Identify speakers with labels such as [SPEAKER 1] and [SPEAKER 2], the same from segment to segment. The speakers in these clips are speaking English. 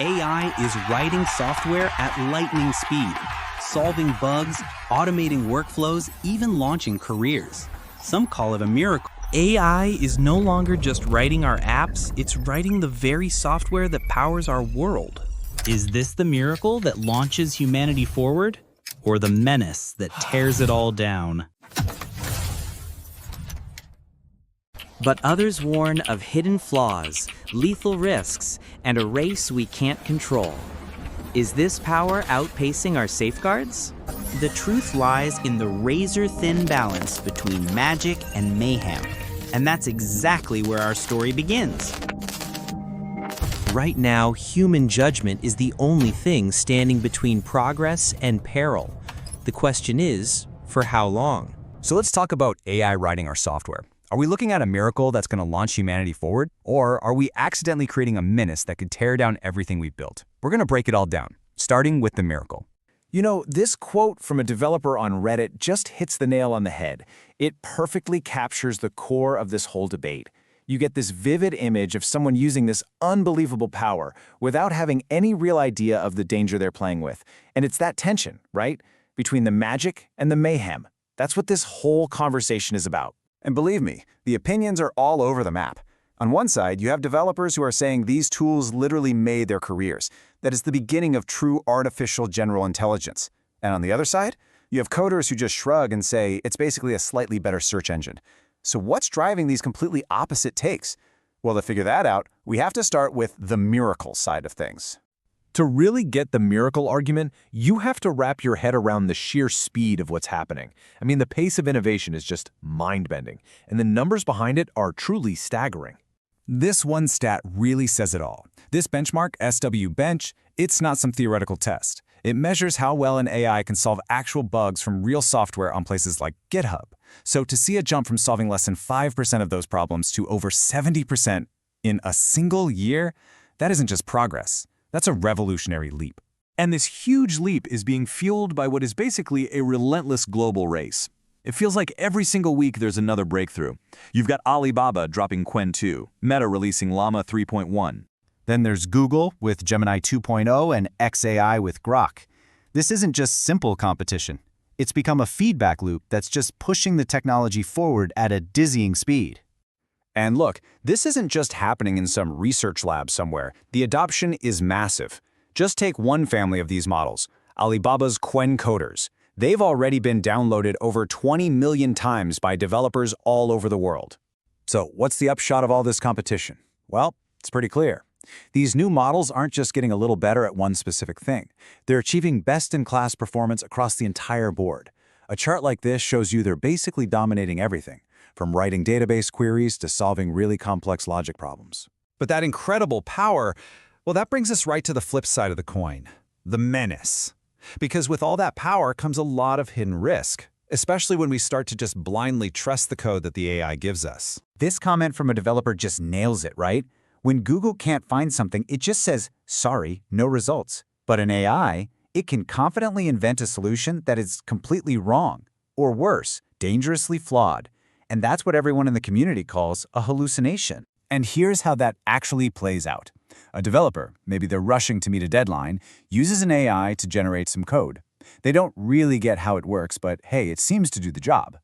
[SPEAKER 1] AI is writing software at lightning speed, solving bugs, automating workflows, even launching careers. Some call it a miracle.
[SPEAKER 2] AI is no longer just writing our apps, it's writing the very software that powers our world. Is this the miracle that launches humanity forward, or the menace that tears it all down?
[SPEAKER 3] But others warn of hidden flaws, lethal risks, and a race we can't control. Is this power outpacing our safeguards? The truth lies in the razor-thin balance between magic and mayhem. And that's exactly where our story begins. Right now, human judgment is the only thing standing between progress and peril. The question is, for how long?
[SPEAKER 4] So let's talk about AI writing our software. Are we looking at a miracle that's going to launch humanity forward? Or are we accidentally creating a menace that could tear down everything we've built? We're going to break it all down, starting with the miracle.
[SPEAKER 5] You know, this quote from a developer on Reddit just hits the nail on the head. It perfectly captures the core of this whole debate. You get this vivid image of someone using this unbelievable power without having any real idea of the danger they're playing with. And it's that tension, right? Between the magic and the mayhem. That's what this whole conversation is about.
[SPEAKER 6] And believe me, the opinions are all over the map. On one side, you have developers who are saying these tools literally made their careers, that is the beginning of true artificial general intelligence. And on the other side, you have coders who just shrug and say it's basically a slightly better search engine. So what's driving these completely opposite takes? Well, to figure that out, we have to start with the miracle side of things.
[SPEAKER 5] To really get the miracle argument, you have to wrap your head around the sheer speed of what's happening. I mean, the pace of innovation is just mind-bending, and the numbers behind it are truly staggering.
[SPEAKER 4] This one stat really says it all. This benchmark, SW Bench, it's not some theoretical test. It measures how well an AI can solve actual bugs from real software on places like GitHub. So to see a jump from solving less than 5% of those problems to over 70% in a single year, that isn't just progress. That's a revolutionary leap.
[SPEAKER 7] And this huge leap is being fueled by what is basically a relentless global race. It feels like every single week there's another breakthrough. You've got Alibaba dropping Qwen 2, Meta releasing Llama 3.1.
[SPEAKER 8] Then there's Google with Gemini 2.0 and XAI with Grok. This isn't just simple competition. It's become a feedback loop that's just pushing the technology forward at a dizzying speed.
[SPEAKER 6] And look, this isn't just happening in some research lab somewhere. The adoption is massive. Just take one family of these models, Alibaba's Qwen coders. They've already been downloaded over 20 million times by developers all over the world.
[SPEAKER 4] So what's the upshot of all this competition? Well, it's pretty clear. These new models aren't just getting a little better at one specific thing. They're achieving best-in-class performance across the entire board. A chart like this shows you they're basically dominating everything, from writing database queries to solving really complex logic problems.
[SPEAKER 9] But that incredible power, well, that brings us right to the flip side of the coin, the menace. Because with all that power comes a lot of hidden risk, especially when we start to just blindly trust the code that the AI gives us.
[SPEAKER 8] This comment from a developer just nails it, right? When Google can't find something, it just says, sorry, no results. But in AI, it can confidently invent a solution that is completely wrong, or worse, dangerously flawed. And that's what everyone in the community calls a hallucination.
[SPEAKER 4] And here's how that actually plays out. A developer, maybe they're rushing to meet a deadline, uses an AI to generate some code. They don't really get how it works, but hey, it seems to do the job.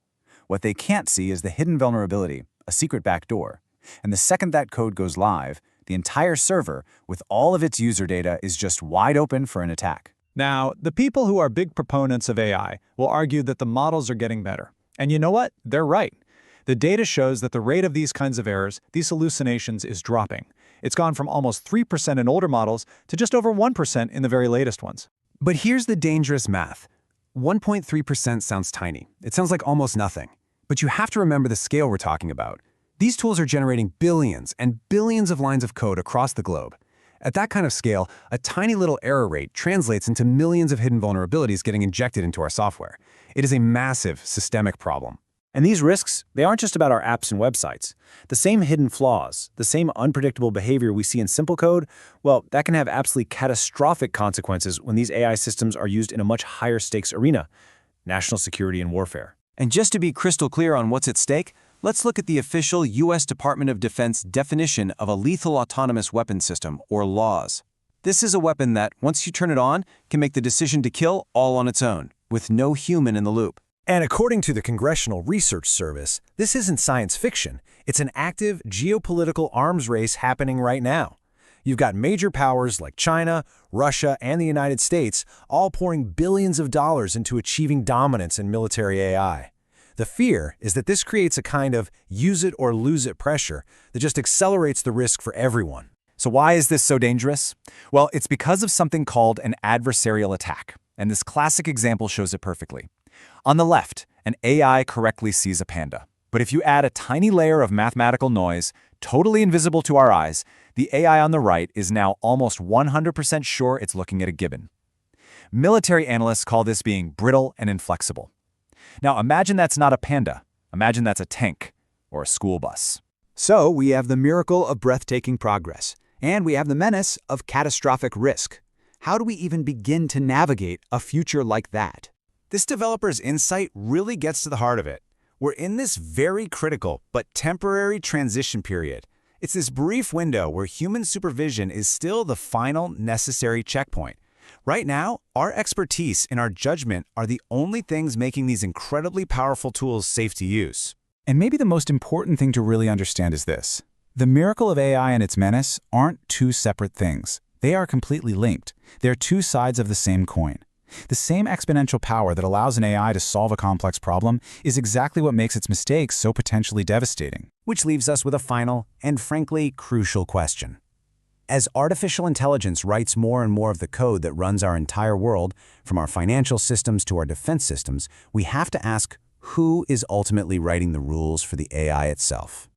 [SPEAKER 4] What they can't see is the hidden vulnerability, a secret backdoor. And the second that code goes live, the entire server, with all of its user data, is just wide open for an attack.
[SPEAKER 7] Now, the people who are big proponents of AI will argue that the models are getting better. And you know what? They're right. The data shows that the rate of these kinds of errors, these hallucinations, is dropping. It's gone from almost 3% in older models to just over 1% in the very latest ones.
[SPEAKER 4] But here's the dangerous math. 1.3% sounds tiny. It sounds like almost nothing. But you have to remember the scale we're talking about. These tools are generating billions and billions of lines of code across the globe. At that kind of scale, a tiny little error rate translates into millions of hidden vulnerabilities getting injected into our software. It is a massive systemic problem.
[SPEAKER 5] And these risks, they aren't just about our apps and websites. The same hidden flaws, the same unpredictable behavior we see in simple code, well, that can have absolutely catastrophic consequences when these AI systems are used in a much higher stakes arena, national security and warfare.
[SPEAKER 4] And just to be crystal clear on what's at stake, let's look at the official U.S. Department of Defense definition of a lethal autonomous weapon system, or LAWS.
[SPEAKER 6] This is a weapon that, once you turn it on, can make the decision to kill all on its own, with no human in the loop.
[SPEAKER 5] And according to the Congressional Research Service, this isn't science fiction. It's an active geopolitical arms race happening right now. You've got major powers like China, Russia, and the United States all pouring billions of dollars into achieving dominance in military AI. The fear is that this creates a kind of use-it-or-lose-it pressure that just accelerates the risk for everyone.
[SPEAKER 4] So why is this so dangerous? Well, it's because of something called an adversarial attack, and this classic example shows it perfectly. On the left, an AI correctly sees a panda. But if you add a tiny layer of mathematical noise, totally invisible to our eyes, the AI on the right is now almost 100% sure it's looking at a gibbon. Military analysts call this being brittle and inflexible. Now imagine that's not a panda. Imagine that's a tank or a school bus.
[SPEAKER 10] So we have the miracle of breathtaking progress, and we have the menace of catastrophic risk. How do we even begin to navigate a future like that?
[SPEAKER 9] This developer's insight really gets to the heart of it. We're in this very critical but temporary transition period. It's this brief window where human supervision is still the final necessary checkpoint. Right now, our expertise and our judgment are the only things making these incredibly powerful tools safe to use.
[SPEAKER 4] And maybe the most important thing to really understand is this. The miracle of AI and its menace aren't two separate things. They are completely linked. They're two sides of the same coin. The same exponential power that allows an AI to solve a complex problem is exactly what makes its mistakes so potentially devastating.
[SPEAKER 6] Which leaves us with a final and frankly crucial question. As artificial intelligence writes more and more of the code that runs our entire world, from our financial systems to our defense systems, we have to ask, who is ultimately writing the rules for the AI itself?